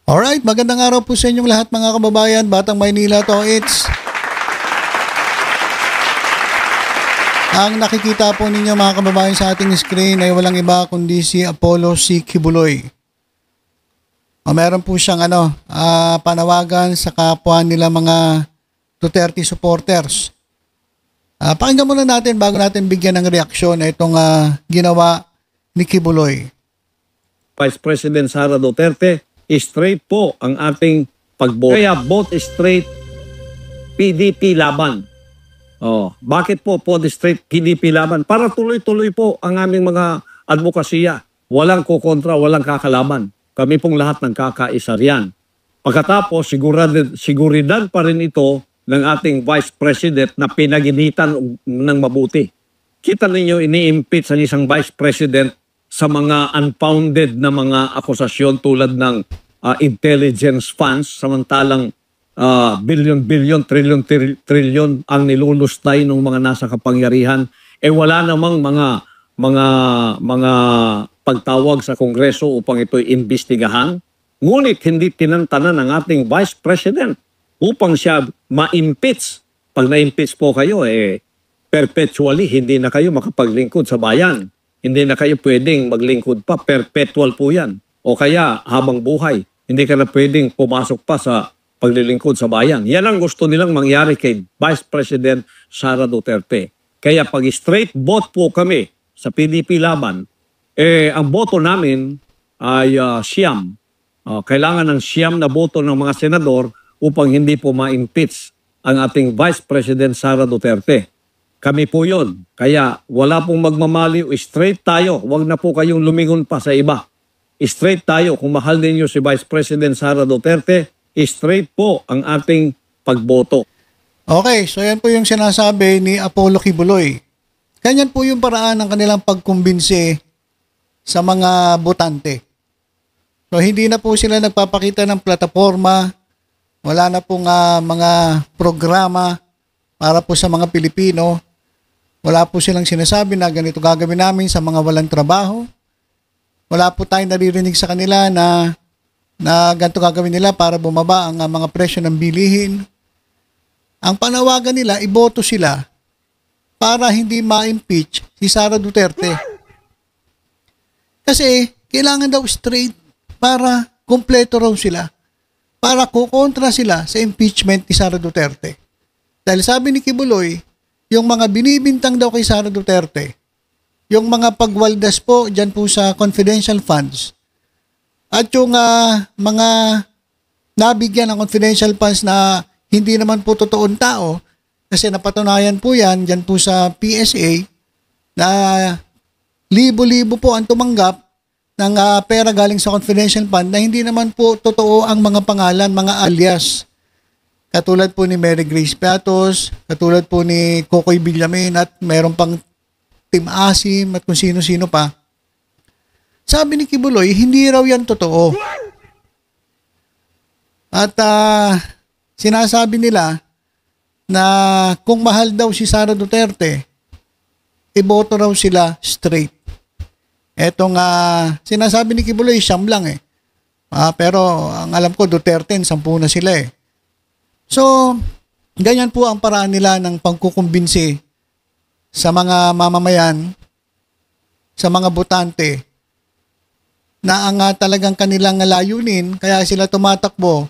Alright, magandang araw po sa inyong lahat mga kababayan. Batang Maynila to, it's ang nakikita po ninyo mga kababayan sa ating screen ay walang iba kundi si Apollo C. Kibuloy. Meron po siyang panawagan sa kapwa nila mga Duterte supporters. Pakinggan muna natin bago natin bigyan ng reaksyon itong ginawa ni Kibuloy. Vice President Sara Duterte, straight po ang ating pagboto. Kaya vote straight, PDP laban. Bakit po vote straight, PDP laban? Para tuloy-tuloy po ang aming mga advokasya. Walang kukontra, walang kakalaban. Kami pong lahat ng kakaisa riyan. Pagkatapos, siguridad pa rin ito ng ating Vice President na pinaginitan ng mabuti. Kita ninyo, ini-impeach ang isang Vice President sa mga unfounded na mga akusasyon tulad ng intelligence funds, samantalang billion, trillion ang nilulustay ng mga nasa kapangyarihan. Wala namang mga pagtawag sa Kongreso upang ito'y imbestigahan. Ngunit hindi tinantanan ng ating Vice President upang siya ma-impeach. Pag na-impeach po kayo, perpetually hindi na kayo makapaglingkod sa bayan. Hindi na kayo pwedeng maglingkod pa. Perpetual po yan. O kaya habang buhay, hindi ka na pwedeng pumasok pa sa paglilingkod sa bayan. Yan ang gusto nilang mangyari kay Vice President Sara Duterte. Kaya pag straight vote po kami sa PDP laban, ang boto namin ay siyam. Kailangan ng siyam na boto ng mga senador upang hindi po ma-impeach ang ating Vice President Sara Duterte. Kami po yun. Kaya wala pong magmamaliw. Straight tayo. Huwag na po kayong lumingon pa sa iba. Straight tayo. Kung mahal ninyo si Vice President Sara Duterte, straight po ang ating pagboto. Okay, so yan po yung sinasabi ni Apollo Kibuloy. Ganyan po yung paraan ng kanilang pagkumbinsi sa mga botante. So hindi na po sila nagpapakita ng plataforma. Wala na pong mga programa para po sa mga Pilipino. Wala po silang sinasabi na ganito gagawin namin sa mga walang trabaho. Wala po tayong naririnig sa kanila na ganito gagawin nila para bumaba ang mga presyo ng bilihin. Ang panawagan nila, iboto sila para hindi ma-impeach si Sara Duterte. Kasi kailangan daw straight para kumpleto raw sila. Para kukontra sila sa impeachment ni Sara Duterte. Dahil sabi ni Kibuloy, yung mga binibintang daw kay Sara Duterte, yung mga pagwaldas po dyan po sa confidential funds, at yung mga nabigyan ng confidential funds na hindi naman po totoong tao, kasi napatunayan po yan dyan po sa PSA, na libo-libo po ang tumanggap ng pera galing sa confidential fund na hindi naman po totoo ang mga pangalan, mga alias. Katulad po ni Mary Grace Piatos, katulad po ni Kokoy Villamin at mayroon pang Tim Asim at kung sino-sino pa. Sabi ni Kibuloy, hindi raw yan totoo. At sinasabi nila na kung mahal daw si Sara Duterte, iboto raw sila straight. Etong sinasabi ni Kibuloy, siyam lang pero ang alam ko Duterte, 10 na sila So, ganyan po ang paraan nila ng pagkukumbinsi sa mga mamamayan, sa mga botante, na ang talagang kanilang layunin, kaya sila tumatakbo,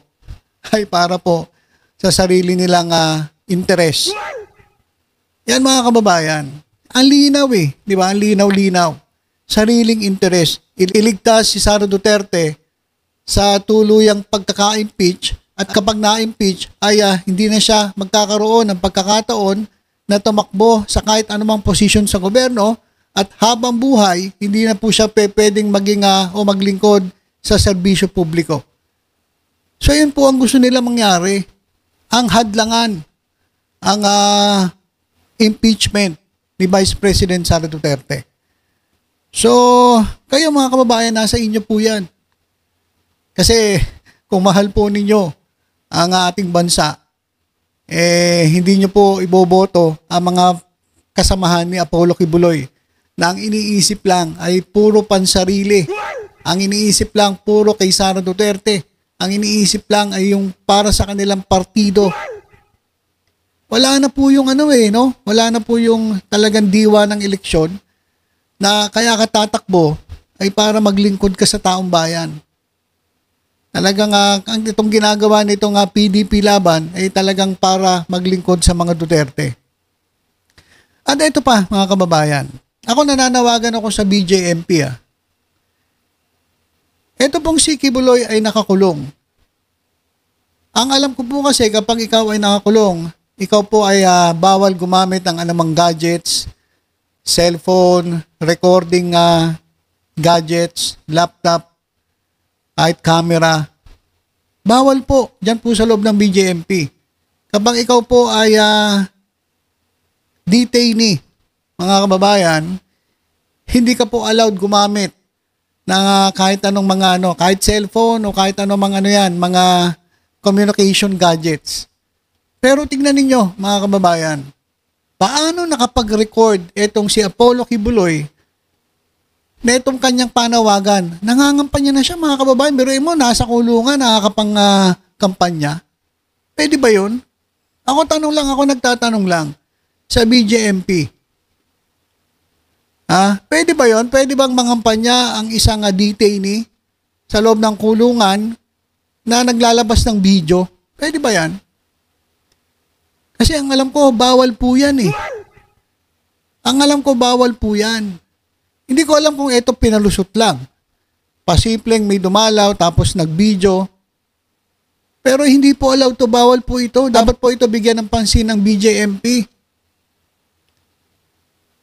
ay para po sa sarili nilang interes. Yan mga kababayan, ang linaw di ba? Ang linaw-linaw. Sariling interes. Iligtas si Sara Duterte sa tuluyang pagkaka-impeach. At kapag na-impeach ay hindi na siya magkakaroon ng pagkakataon na tumakbo sa kahit anumang posisyon sa gobyerno at habang buhay, hindi na po siya pwedeng maging o maglingkod sa serbisyo publiko. So yun po ang gusto nila mangyari. Ang hadlangan, ang impeachment ni Vice President Sara Duterte. So, kayo mga kababayan, nasa inyo po yan. Kasi kung mahal po ninyo ang ating bansa, hindi nyo po iboboto ang mga kasamahan ni Apollo Kibuloy na ang iniisip lang ay puro pansarili. Ang iniisip lang puro kay Sara Duterte. ang iniisip lang ay yung para sa kanilang partido. Wala na po yung no? Wala na po yung talagang diwa ng eleksyon na kaya ka tatakbo ay para maglingkod ka sa taong bayan. Talagang itong ginagawa nitong PDP laban ay talagang para maglingkod sa mga Duterte. At ito pa, mga kababayan. Ako nananawagan ako sa BJMP. Ito pong si Kibuloy ay nakakulong. Ang alam ko po kasi kapag ikaw ay nakakulong, ikaw po ay bawal gumamit ng anumang gadgets, cellphone, recording gadgets, laptop, kahit camera. Bawal po dyan po sa loob ng BJMP. Kapag ikaw po ay detainee, mga kababayan, hindi ka po allowed gumamit ng kahit anong mga kahit cellphone o kahit anong mga mga communication gadgets. Pero tingnan ninyo, mga kababayan, paano nakapag-record itong si Apollo Kibuloy na itong kanyang panawagan? Nangangampanya na siya, mga kababayan. Biruin mo, nasa kulungan, nakakapang kampanya. Pwede ba yun? Ako nagtatanong lang sa BJMP. Pwede ba yun? Pwede bang mangampanya ang isang detainee sa loob ng kulungan na naglalabas ng video? Pwede ba yan? Kasi ang alam ko, bawal po yan eh. Ang alam ko, bawal po yan. Hindi ko alam kung ito pinalusot lang. Pasimpleng may dumalaw tapos nag-video. Pero hindi po allowed to, bawal po ito. Dapat po ito bigyan ng pansin ng BJMP.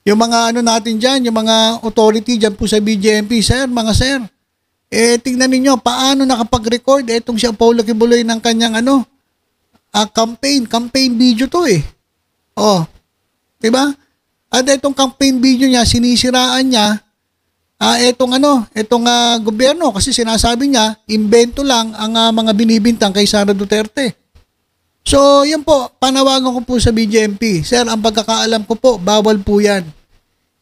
Yung mga natin dyan, yung mga authority dyan po sa BJMP, mga sir, tingnan ninyo, paano nakapag-record itong si Apollo Kibuloy ng kanyang campaign video to eh. Diba? At itong campaign video niya, sinisiraan niya, itong gobyerno, kasi sinasabi niya, imbento lang ang mga binibintang kay Sara Duterte. So, yan po, panawagan ko po sa BJMP. Sir, ang pagkakaalam ko po, bawal po yan.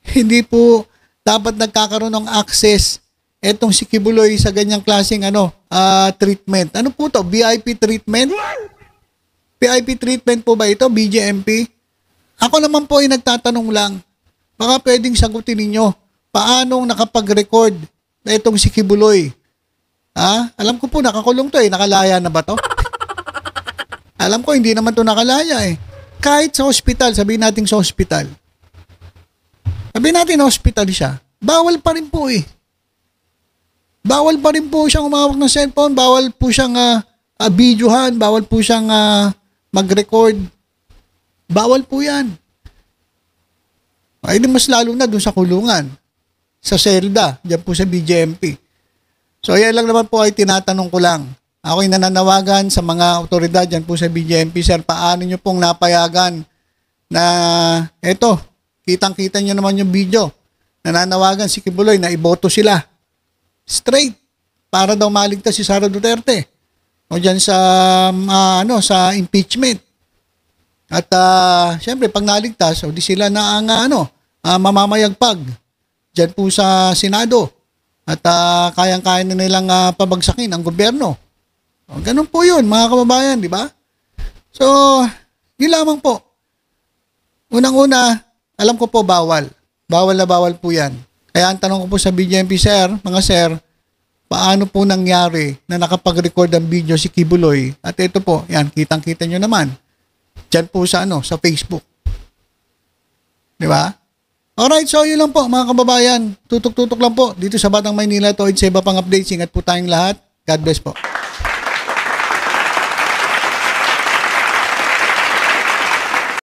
Hindi po dapat nagkakaroon ng access etong si Kibuloy sa ganyang klaseng treatment. Ano po to? VIP treatment? VIP treatment po ba ito, BJMP? Ako naman po ay nagtatanong lang. Baka pwedeng sagutin ninyo. Paanong nakapag-record na itong si Kibuloy? Alam ko po, nakakulong to eh. Nakalaya na ba to? Alam ko, hindi naman to nakalaya eh. Kahit sa hospital, sabihin natin sa hospital. Sabihin natin na hospital siya, bawal pa rin po eh. Bawal pa rin po siyang umawak ng cellphone, bawal po siyang videohan, bawal po siyang mag-record. Bawal po yan. Ay, mas lalo na dun sa kulungan, sa selda, dyan po sa BJMP. So, yan lang naman po ay tinatanong ko lang. Ako'y nananawagan sa mga otoridad dyan po sa BJMP, sir, paano nyo pong napayagan na eto, kitang-kita nyo naman yung video. Nananawagan si Kibuloy na iboto sila. Straight. Para daw maligtas si Sara Duterte. O dyan sa, sa impeachment. At, syempre, pag naligtas, o di sila na ang, mamamayagpag. Dyan po sa Senado. At, kayang-kaya na nilang pabagsakin ang gobyerno. O, ganun po yun, mga kababayan, di ba? So, yun lamang po. Unang-una, alam ko po bawal. Bawal na bawal po yan. Kaya ang tanong ko po sa BJMP, sir, mga sir, paano po nangyari na nakapag-record ang video si Kibuloy? At ito po, yan, kitang-kita nyo naman. Diyan po sa, sa Facebook. Di ba? Alright, so yun lang po, mga kababayan. Tutok-tutok lang po dito sa Batang Maynila. Ito sa iba pang updates. Ingat po tayong lahat. God bless po.